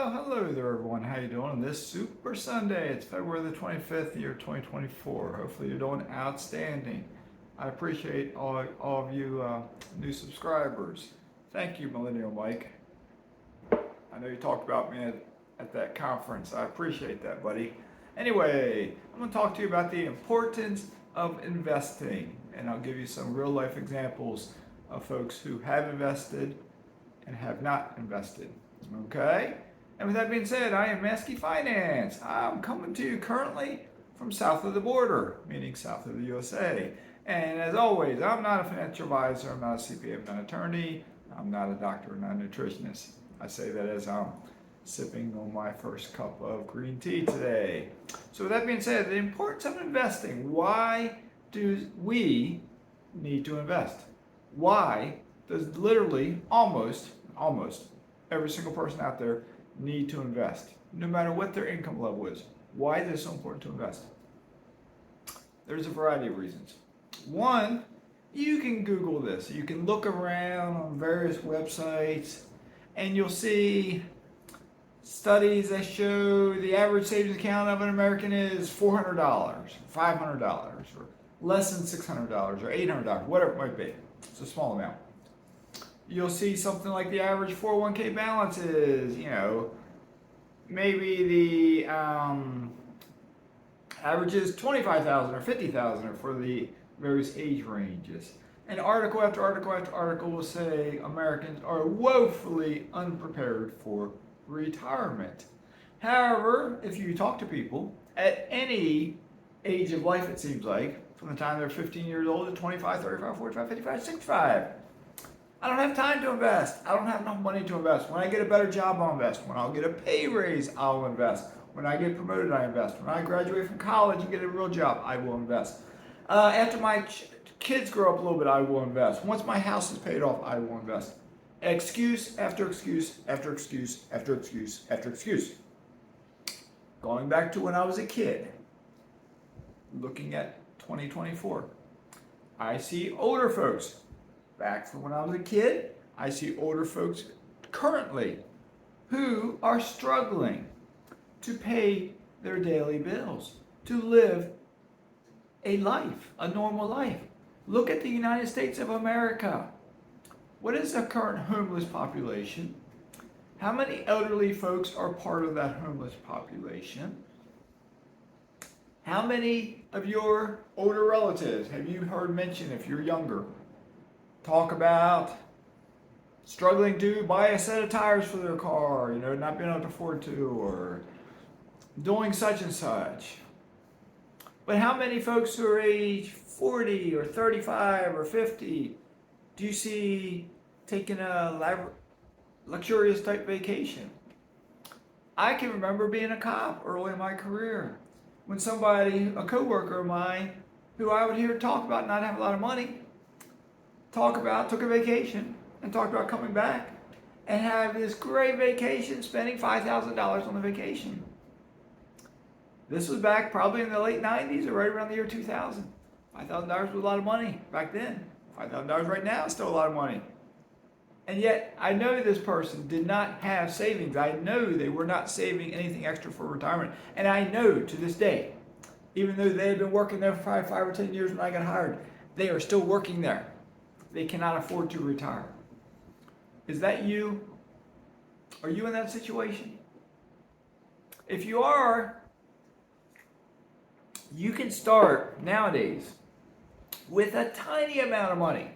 Hello there everyone. How you doing on this Super Sunday? It's February the 25th, year 2024. Hopefully you're doing outstanding. I appreciate all of you new subscribers. Thank you, Millennial Mike. I know you talked about me at that conference. I appreciate that, buddy. Anyway, I'm going to talk to you about the importance of investing, and I'll give you some real life examples of folks who have invested and have not invested. Okay? And with that being said, I am Mazske Finance. I'm coming to you currently from south of the border, meaning south of the USA. And as always, I'm not a financial advisor, I'm not a CPA, I'm not an attorney, I'm not a doctor, I'm not a nutritionist. I say that as I'm sipping on my first cup of green tea today. So with that being said, the importance of investing. Why do we need to invest? Why does literally almost every single person out there need to invest, no matter what their income level is? Why is it so important to invest? There's a variety of reasons. One, you can Google this. You can look around on various websites and you'll see studies that show the average savings account of an American is $400, $500, or less than $600, or $800, whatever it might be. It's a small amount. You'll see something like the average 401k balance is, maybe the average is 25,000 or 50,000 or for the various age ranges. And article after article after article will say Americans are woefully unprepared for retirement. However, if you talk to people at any age of life, it seems like, from the time they're 15 years old to 25, 35, 45, 55, 65, I don't have time to invest. I don't have enough money to invest. When I get a better job, I'll invest. When I'll get a pay raise, I'll invest. When I get promoted, I invest. When I graduate from college and get a real job, I will invest. After my kids grow up a little bit, I will invest. Once my house is paid off, I will invest. Excuse after excuse after excuse after excuse after excuse. Going back to when I was a kid, looking at 2024, I see older folks. Back from when I was a kid, I see older folks currently who are struggling to pay their daily bills, to live a life, a normal life. Look at the United States of America. What is the current homeless population? How many elderly folks are part of that homeless population? How many of your older relatives have you heard mention, if you're younger, talk about struggling to buy a set of tires for their car, not being able to afford to, or doing such and such? But how many folks who are age 40 or 35 or 50 do you see taking a luxurious type vacation? I can remember being a cop early in my career when a coworker of mine, who I would hear talk about not having a lot of money, took a vacation and talked about coming back and have this great vacation, spending $5,000 on the vacation. This was back probably in the late 90s or right around the year 2000. $5,000 was a lot of money back then. $5,000 right now is still a lot of money. And yet, I know this person did not have savings. I know they were not saving anything extra for retirement. And I know to this day, even though they had been working there for probably 5 or 10 years when I got hired, they are still working there. They cannot afford to retire. Is that you? Are you in that situation? If you are, you can start nowadays with a tiny amount of money.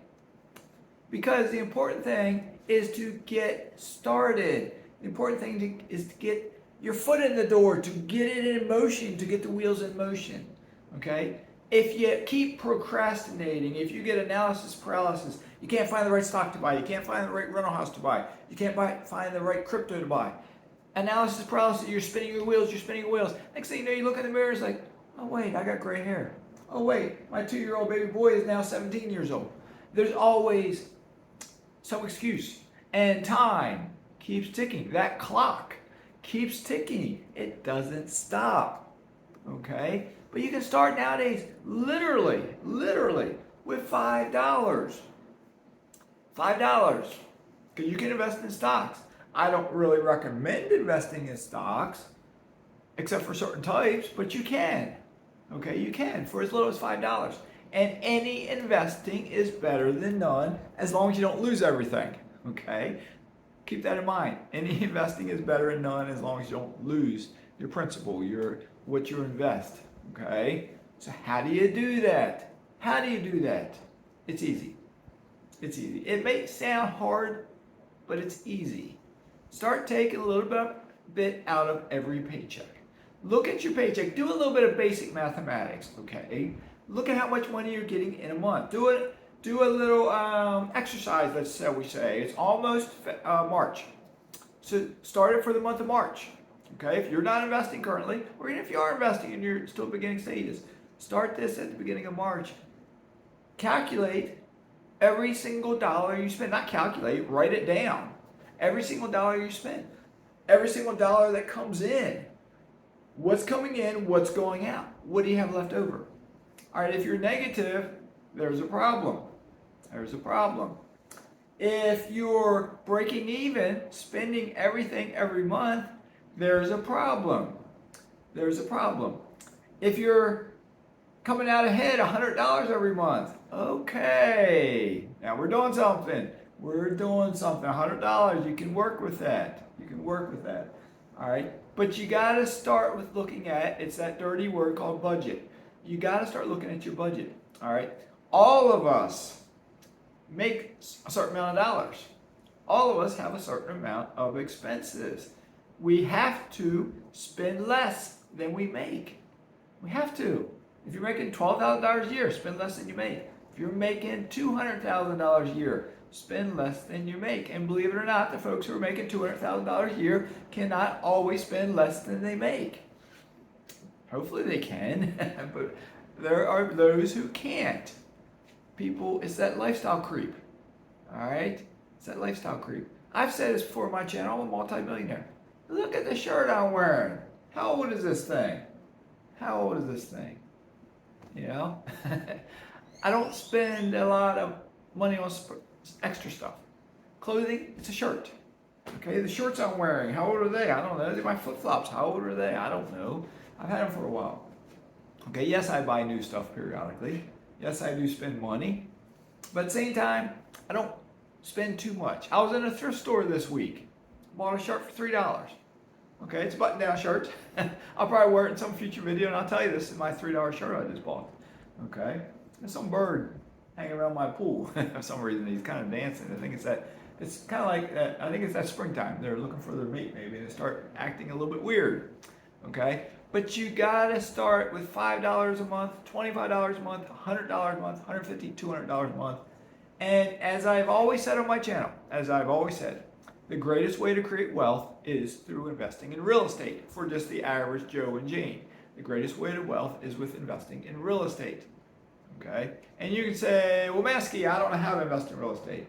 Because the important thing is to get started. The important thing is to get your foot in the door, to get it in motion, to get the wheels in motion. Okay? If you keep procrastinating, if you get analysis paralysis, you can't find the right stock to buy, you can't find the right rental house to buy, you can't find the right crypto to buy. Analysis paralysis, you're spinning your wheels. Next thing you know, you look in the mirror, it's like, oh wait, I got gray hair. Oh wait, my 2-year-old baby boy is now 17 years old. There's always some excuse. And time keeps ticking. That clock keeps ticking. It doesn't stop. Okay? But you can start nowadays literally with $5. $5. Because you can invest in stocks. I don't really recommend investing in stocks, except for certain types, but you can. Okay, you can for as little as $5. And any investing is better than none as long as you don't lose everything. Okay, keep that in mind. Any investing is better than none as long as you don't lose your principal, what you invest. Okay, so how do you do that? How do you do that? It's easy. It's easy. It may sound hard, but it's easy. Start taking a little bit out of every paycheck. Look at your paycheck. Do a little bit of basic mathematics, okay? Look at how much money you're getting in a month. Do a little exercise, let's say. It's almost March. So start it for the month of March, okay? If you're not investing currently, or even if you are investing and you're still beginning stages, start this at the beginning of March. Calculate every single dollar you spend. Not calculate, write it down. Every single dollar you spend. Every single dollar that comes in. What's coming in, what's going out? What do you have left over? All right, if you're negative, there's a problem. There's a problem. If you're breaking even, spending everything every month, there's a problem. There's a problem. If you're coming out ahead $100 every month, okay, now we're doing something. We're doing something. $100, you can work with that. You can work with that. All right. But you got to start with looking at, it's that dirty word called budget. You got to start looking at your budget. All right. All of us make a certain amount of dollars. All of us have a certain amount of expenses. We have to spend less than we make. We have to. If you're making $12,000 a year, spend less than you make. If you're making $200,000 a year, spend less than you make. And believe it or not, the folks who are making $200,000 a year cannot always spend less than they make. Hopefully they can, but there are those who can't. People, it's that lifestyle creep. All right? It's that lifestyle creep. I've said this before on my channel, I'm a multimillionaire. Look at the shirt I'm wearing. How old is this thing? How old is this thing? You know? I don't spend a lot of money on extra stuff. Clothing, it's a shirt. Okay, the shorts I'm wearing, how old are they? I don't know. They're my flip-flops. How old are they? I don't know. I've had them for a while. Okay, yes, I buy new stuff periodically. Yes, I do spend money. But at the same time, I don't spend too much. I was in a thrift store this week. Bought a shirt for $3. Okay, it's a button-down shirt. I'll probably wear it in some future video, and I'll tell you this is my $3 shirt I just bought. Okay, there's some bird hanging around my pool. For some reason, he's kind of dancing. I think it's kind of like that. I think it's that springtime. They're looking for their mate maybe, and they start acting a little bit weird. Okay, but you gotta start with $5 a month, $25 a month, $100 a month, $150, $200 a month. And as I've always said on my channel, the greatest way to create wealth is through investing in real estate for just the average Joe and Jane. The greatest way to wealth is with investing in real estate. Okay? And you can say, well, Mazske, I don't know how to invest in real estate.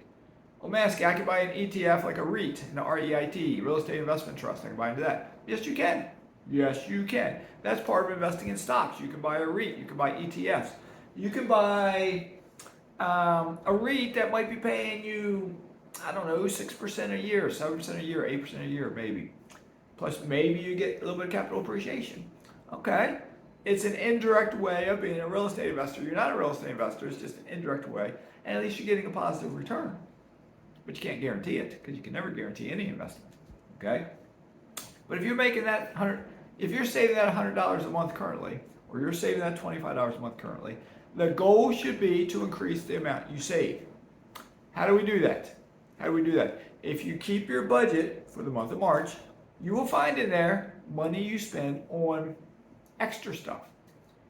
Well, Mazske, I can buy an ETF like a REIT, an REIT, Real Estate Investment Trust. I can buy into that. Yes, you can. Yes, you can. That's part of investing in stocks. You can buy a REIT. You can buy ETFs. You can buy a REIT that might be paying you, I don't know, 6% a year, 7% a year, 8% a year, maybe. Plus, maybe you get a little bit of capital appreciation. Okay. It's an indirect way of being a real estate investor. You're not a real estate investor. It's just an indirect way. And at least you're getting a positive return. But you can't guarantee it because you can never guarantee any investment. Okay. But if you're making that if you're saving that $100 a month currently, or you're saving that $25 a month currently, the goal should be to increase the amount you save. How do we do that? How do we do that? If you keep your budget for the month of March, you will find in there money you spend on extra stuff.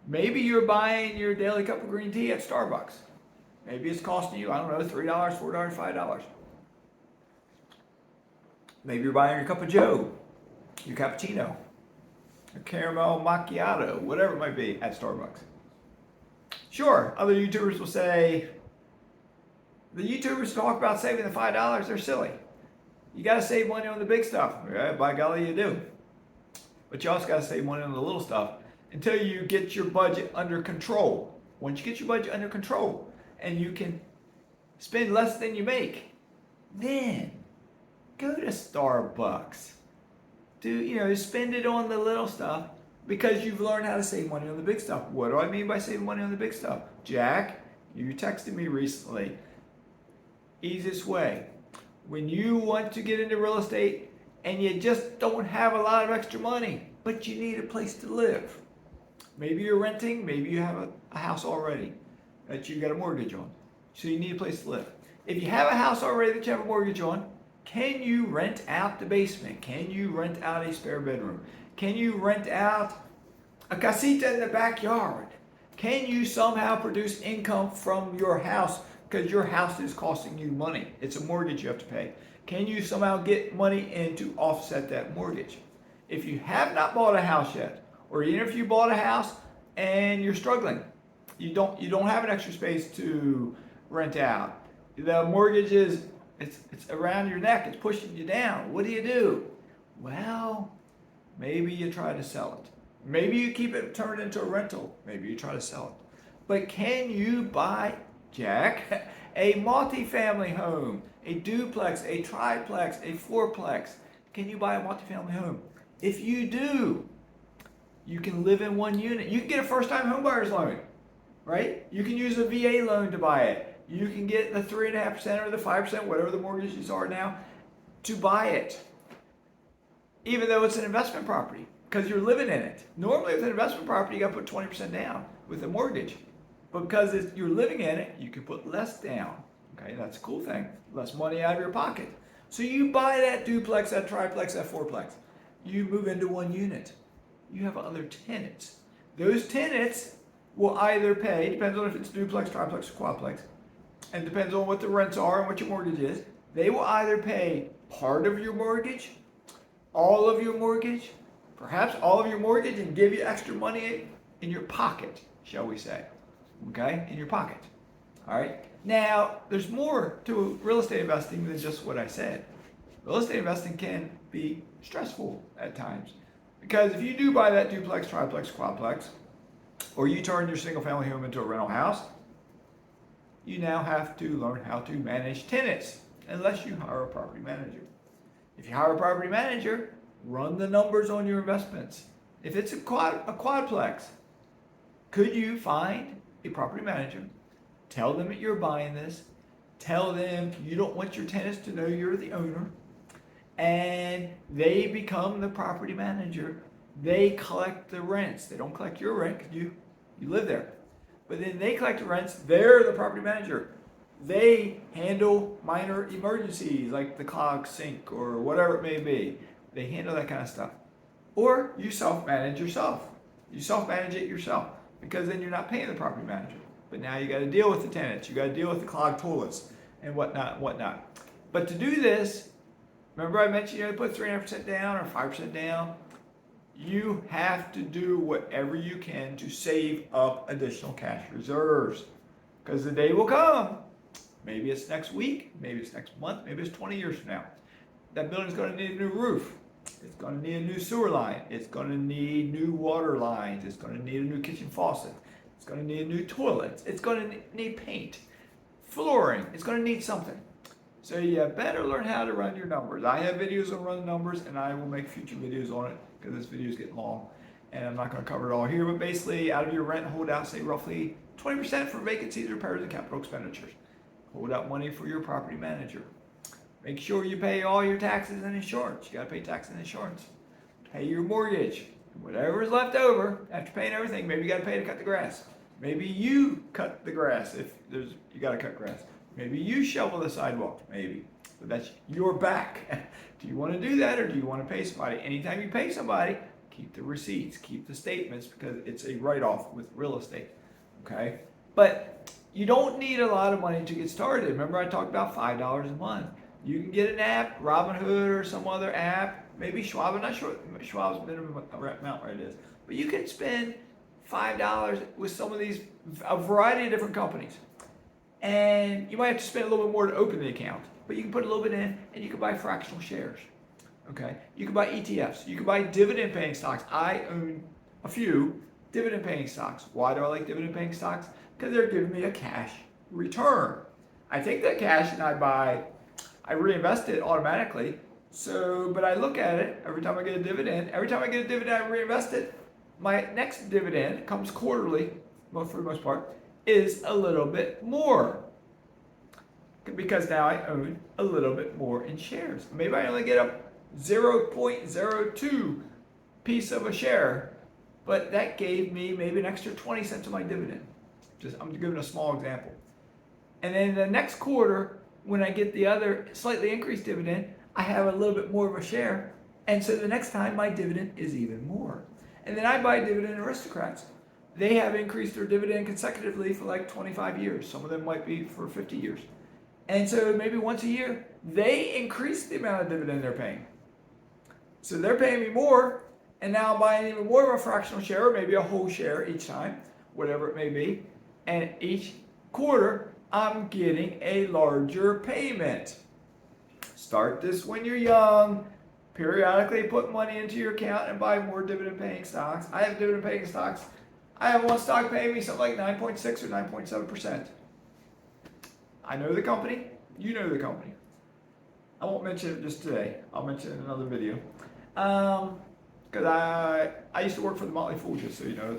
Maybe you're buying your daily cup of green tea at Starbucks. Maybe it's costing you, I don't know, $3, $4, $5. Maybe you're buying your cup of Joe, your cappuccino, a caramel macchiato, whatever it might be at Starbucks. Sure, other YouTubers will say, the YouTubers talk about saving the $5, they're silly. You got to save money on the big stuff. Yeah, by golly, you do. But you also got to save money on the little stuff until you get your budget under control. Once you get your budget under control and you can spend less than you make, then Go to Starbucks. Spend it on the little stuff because you've learned how to save money on the big stuff. What do I mean by saving money on the big stuff? Jack, you texted me recently. Easiest way. When you want to get into real estate and you just don't have a lot of extra money, but you need a place to live. Maybe you're renting, maybe you have a house already that you got a mortgage on. So you need a place to live. If you have a house already that you have a mortgage on, can you rent out the basement? Can you rent out a spare bedroom? Can you rent out a casita in the backyard? Can you somehow produce income from your house because your house is costing you money? It's a mortgage you have to pay. Can you somehow get money in to offset that mortgage? If you have not bought a house yet, or even if you bought a house and you're struggling, you don't have an extra space to rent out. The mortgage is it's around your neck, it's pushing you down. What do? Well, maybe you try to sell it. Maybe you keep it turned into a rental. Maybe you try to sell it. But can you buy, Jack, a multifamily home, a duplex, a triplex, a fourplex? Can you buy a multifamily home? If you do, you can live in one unit. You can get a first-time homebuyer's loan, right? You can use a VA loan to buy it. You can get the 3.5% or the 5%, whatever the mortgages are now, to buy it. Even though it's an investment property, because you're living in it. Normally with an investment property, you got to put 20% down with a mortgage. But because you're living in it, you can put less down. Okay, that's a cool thing. Less money out of your pocket. So you buy that duplex, that triplex, that fourplex. You move into one unit. You have other tenants. Those tenants will either pay, depends on if it's duplex, triplex, or quadplex, and depends on what the rents are and what your mortgage is. They will either pay part of your mortgage, all of your mortgage, perhaps all of your mortgage, and give you extra money in your pocket, shall we say. Okay? In your pocket. All right? Now, there's more to real estate investing than just what I said. Real estate investing can be stressful at times. Because if you do buy that duplex, triplex, quadplex, or you turn your single family home into a rental house, you now have to learn how to manage tenants, unless you hire a property manager. If you hire a property manager, run the numbers on your investments. If it's a quadplex, could you find a property manager, tell them that you're buying this, tell them you don't want your tenants to know you're the owner, and they become the property manager. They collect the rents. They don't collect your rent because you live there. But then they collect the rents. They're the property manager. They handle minor emergencies like the clogged sink or whatever it may be. They handle that kind of stuff. Or you self-manage yourself. You self-manage it yourself because then you're not paying the property manager. But now you got to deal with the tenants. You got to deal with the clogged toilets and whatnot. But to do this, remember I mentioned you had to put 3.5% down or 5% down? You have to do whatever you can to save up additional cash reserves. Because the day will come, maybe it's next week, maybe it's next month, maybe it's 20 years from now. That building's going to need a new roof. It's going to need a new sewer line. It's going to need new water lines. It's going to need a new kitchen faucet. It's going to need a new toilet. It's going to need paint, flooring. It's going to need something. So you better learn how to run your numbers. I have videos on run numbers, and I will make future videos on it because this video is getting long, and I'm not going to cover it all here. But basically, out of your rent, hold out, say roughly 20% for vacancies, repairs, and capital expenditures. Hold out money for your property manager. Make sure you pay all your taxes and insurance. You got to pay tax and insurance. Pay your mortgage. Whatever is left over after paying everything, maybe you got to pay to cut the grass. Maybe you cut the grass if you got to cut grass. Maybe you shovel the sidewalk, maybe. But that's your back. Do you want to do that or do you want to pay somebody? Anytime you pay somebody, keep the receipts, keep the statements because it's a write-off with real estate, okay? But you don't need a lot of money to get started. Remember I talked about $5 a month. You can get an app, Robinhood or some other app, maybe Schwab. I'm not sure Schwab's minimum amount where it is. But you can spend $5 with some of these, a variety of different companies. And you might have to spend a little bit more to open the account, but you can put a little bit in and you can buy fractional shares. Okay? You can buy ETFs. You can buy dividend paying stocks. I own a few dividend paying stocks. Why do I like dividend paying stocks? Because they're giving me a cash return. I take that cash and I reinvest it automatically So, but I look at it every time I get a dividend. Every time I get a dividend, I reinvest it. My next dividend comes quarterly, well, for the most part, is a little bit more. Because now I own a little bit more in shares. Maybe I only get a 0.02 piece of a share, but that gave me maybe an extra 20 cents of my dividend. I'm giving a small example. And then the next quarter, when I get the other slightly increased dividend, I have a little bit more of a share. And so the next time my dividend is even more. And then I buy Dividend Aristocrats. They have increased their dividend consecutively for like 25 years. Some of them might be for 50 years. And so maybe once a year, they increase the amount of dividend they're paying. So they're paying me more, and now I'm buying even more of a fractional share, or maybe a whole share each time, whatever it may be. And each quarter, I'm getting a larger payment. Start this when you're young. Periodically put money into your account and buy more dividend-paying stocks. I have dividend-paying stocks. I have one stock paying me something like 9.6 or 9.7%. I know the company. You know the company. I won't mention it just today. I'll mention it in another video. Because I used to work for the Motley Fool, just so you know.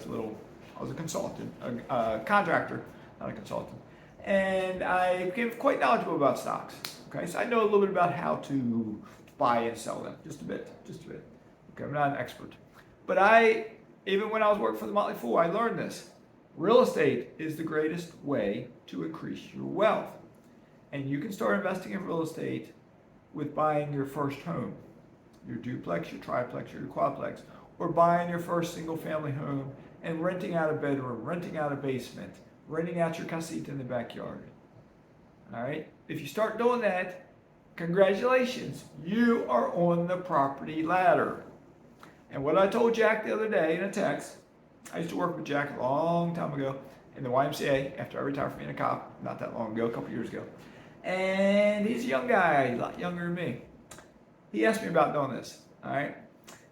I was a consultant, a contractor, not a consultant. And I became quite knowledgeable about stocks. Okay, so I know a little bit about how to buy and sell them, just a bit. Okay, I'm not an expert. But even when I was working for the Motley Fool, I learned this. Real estate is the greatest way to increase your wealth. And you can start investing in real estate with buying your first home, your duplex, your triplex, your quadplex, or buying your first single family home and renting out a bedroom, renting out a basement, renting out your casita in the backyard. All right? If you start doing that, congratulations, you are on the property ladder. And what I told Jack the other day in a text, I used to work with Jack a long time ago in the YMCA after I retired from being a cop, not that long ago, a couple years ago. And he's a young guy, a lot younger than me. He asked me about doing this, all right?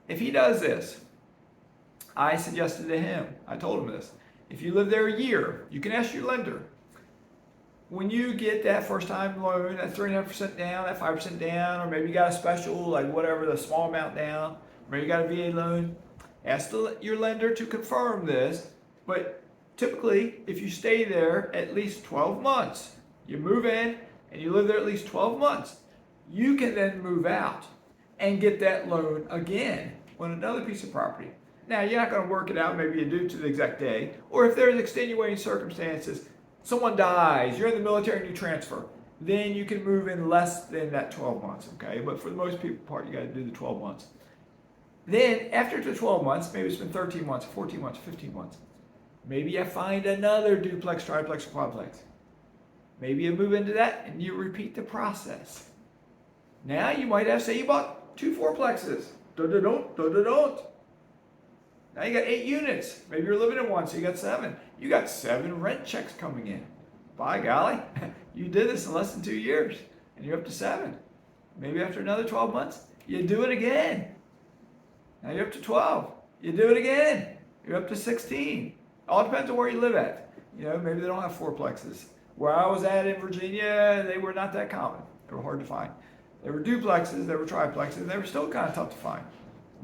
If he does this, I suggested to him, I told him this, if you live there a year, you can ask your lender, when you get that first time loan, that 3.5% down, that 5% down, or maybe you got a special, like whatever, the small amount down, or maybe you got a VA loan, ask your lender to confirm this. But typically, if you stay there at least 12 months, you move in and you live there at least 12 months, you can then move out and get that loan again on another piece of property. Now, you're not going to work it out, maybe you do to the exact day, or if there's extenuating circumstances, someone dies, you're in the military and you transfer, then you can move in less than that 12 months, okay? But for the most people part, you got to do the 12 months. Then, after the 12 months, maybe it's been 13 months, 14 months, 15 months. Maybe you find another duplex, triplex, or quadplex. Maybe you move into that and you repeat the process. Now you might have, say you bought 2 fourplexes. Don't. Now you got 8 units. Maybe you're living in one, so you got 7. You got 7 rent checks coming in. By golly, you did this in less than 2 years, and you're up to 7. Maybe after another 12 months, you do it again. Now you're up to 12. You do it again. You're up to 16. All depends on where you live at. You know, maybe they don't have fourplexes. Where I was at in Virginia, they were not that common. They were hard to find. There were duplexes, there were triplexes, and they were still kind of tough to find.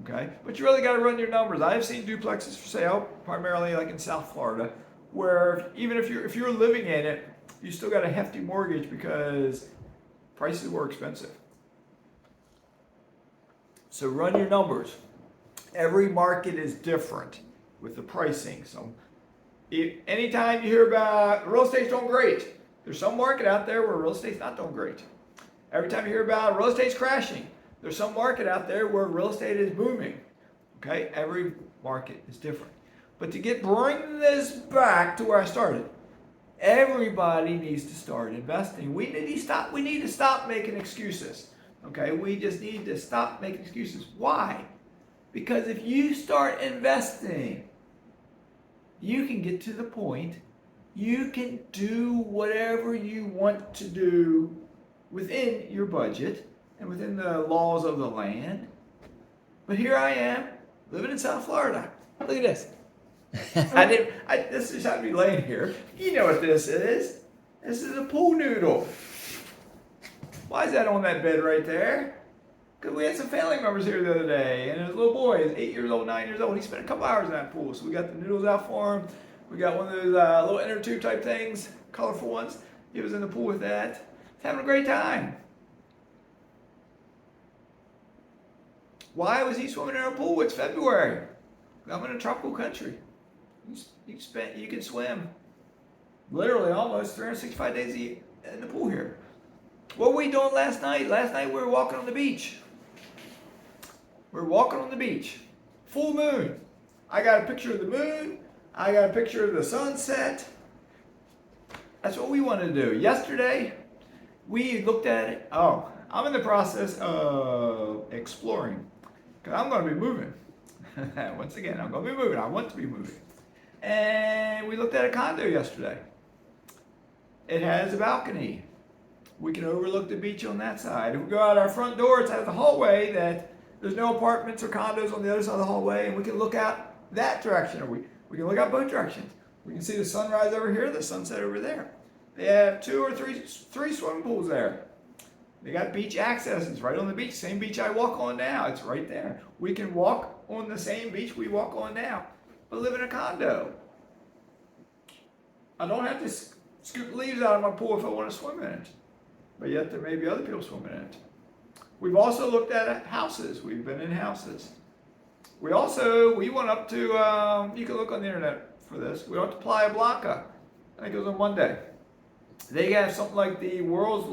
Okay, but you really got to run your numbers. I have seen duplexes for sale, primarily like in South Florida, where even if you're living in it, you still got a hefty mortgage because prices were expensive. So run your numbers. Every market is different with the pricing. So anytime you hear about real estate's doing great, there's some market out there where real estate's not doing great. Every time you hear about real estate's crashing, there's some market out there where real estate is booming. Okay, every market is different. But to bring this back to where I started, everybody needs to start investing. We need to stop making excuses. Okay, we just need to stop making excuses. Why? Because if you start investing, you can get to the point, you can do whatever you want to do within your budget and within the laws of the land. But here I am, living in South Florida. Look at this. This just happened to be laying here. You know what this is. This is a pool noodle. Why is that on that bed right there? Because we had some family members here the other day, and his little boy is 8 years old, 9 years old. He spent a couple hours in that pool. So we got the noodles out for him. We got one of those little inner tube type things, colorful ones. He was in the pool with that. He's having a great time. Why was he swimming in our pool? It's February. I'm in a tropical country. You can swim literally almost 365 days in the pool here. What were we doing last night? Last night we were walking on the beach. We were walking on the beach. Full moon. I got a picture of the moon. I got a picture of the sunset. That's what we wanted to do. Yesterday, we looked at it. Oh, I'm in the process of exploring. Because I'm going to be moving. Once again, I'm going to be moving. I want to be moving. And we looked at a condo yesterday. It has a balcony. We can overlook the beach on that side. If we go out our front door, it has a hallway that there's no apartments or condos on the other side of the hallway, and we can look out that direction, or we can look out both directions. We can see the sunrise over here, the sunset over there. They have two or three swimming pools there. They got beach access. It's right on the beach. Same beach I walk on now. It's right there. We can walk on the same beach we walk on now, but live in a condo. I don't have to scoop leaves out of my pool if I want to swim in it. But yet there may be other people swimming in it. We've also looked at houses. We've been in houses. We went up to, you can look on the internet for this. We went to Playa Blanca. I think it was on Monday. They have something like the world's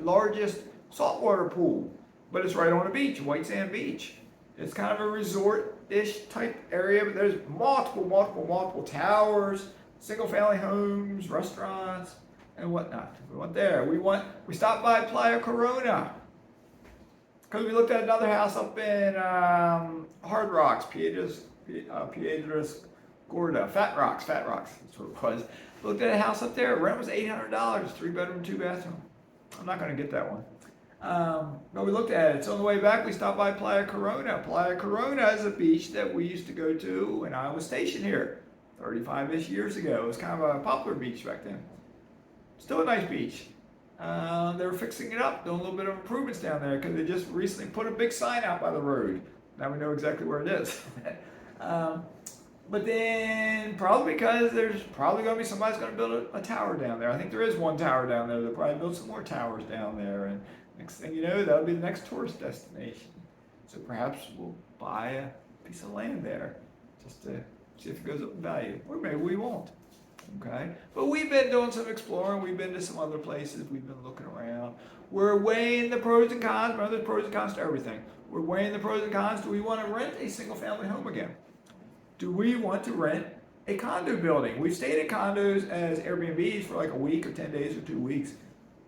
largest saltwater pool, but it's right on a beach, white sand beach. It's kind of a resort-ish type area, but there's multiple towers, single-family homes, restaurants, and whatnot. We went there. We stopped by Playa Corona because we looked at another house up in Hard Rocks, Piedras Gorda, Fat Rocks. That's what it was. Looked at a house up there. Rent was $800, 3-bedroom, 2-bathroom. I'm not going to get that one. But we looked at it. So on the way back, we stopped by Playa Corona. Playa Corona is a beach that we used to go to when I was stationed here 35-ish years ago. It was kind of a popular beach back then. Still a nice beach. They were fixing it up, doing a little bit of improvements down there because they just recently put a big sign out by the road. Now we know exactly where it is. But then, probably because there's probably going to be somebody's going to build a tower down there. I think there is one tower down there. They'll probably build some more towers down there. And next thing you know, that'll be the next tourist destination. So perhaps we'll buy a piece of land there just to see if it goes up in value. Or maybe we won't. Okay? But we've been doing some exploring. We've been to some other places. We've been looking around. We're weighing the pros and cons. Remember, there's pros and cons to everything. We're weighing the pros and cons. Do we want to rent a single-family home again? Do we want to rent a condo building? We've stayed in condos as Airbnbs for like a week or 10 days or 2 weeks,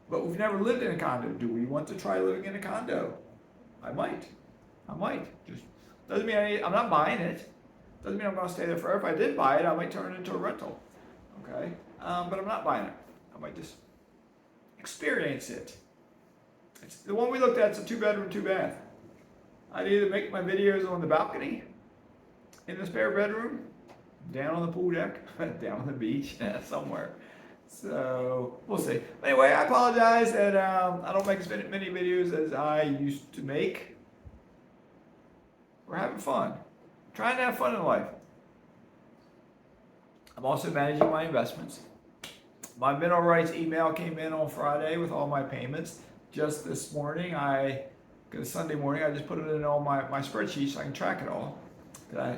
but we've never lived in a condo. Do we want to try living in a condo? I might. Just doesn't mean I'm not buying it. Doesn't mean I'm going to stay there forever. If I did buy it, I might turn it into a rental. Okay? But I'm not buying it. I might just experience it. It's the one we looked at. It's a 2-bedroom, 2-bath. I'd either make my videos on the balcony, in the spare bedroom, down on the pool deck, down on the beach, somewhere. So we'll see. Anyway, I apologize that I don't make as many videos as I used to make. We're having fun. Trying to have fun in life. I'm also managing my investments. My mineral rights email came in on Friday with all my payments. Just this morning, because Sunday morning, I just put it in all my spreadsheets so I can track it all. I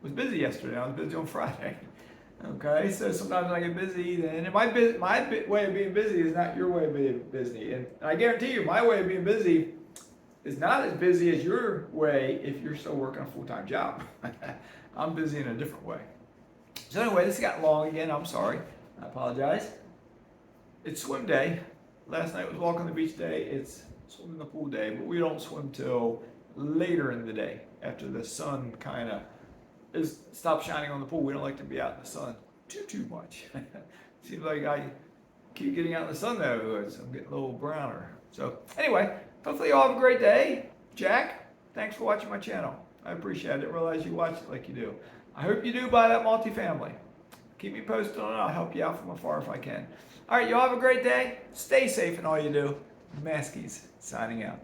was busy yesterday. I was busy on Friday. Okay, so sometimes I get busy. Then my way of being busy is not your way of being busy. And I guarantee you, my way of being busy is not as busy as your way if you're still working a full-time job. I'm busy in a different way. So anyway, this got long again. I'm sorry. I apologize. It's swim day. Last night was walk on the beach day. It's swim in the pool day, but we don't swim till later in the day after the sun kind of stops shining on the pool. We don't like to be out in the sun too much. Seems like I keep getting out in the sun though, so I'm getting a little browner. So anyway, hopefully you all have a great day. Jack, thanks for watching my channel. I appreciate it. I didn't realize you watch it like you do. I hope you do buy that multifamily. Keep me posted on it. I'll help you out from afar if I can. All right, you all have a great day. Stay safe in all you do. Mazskes signing out.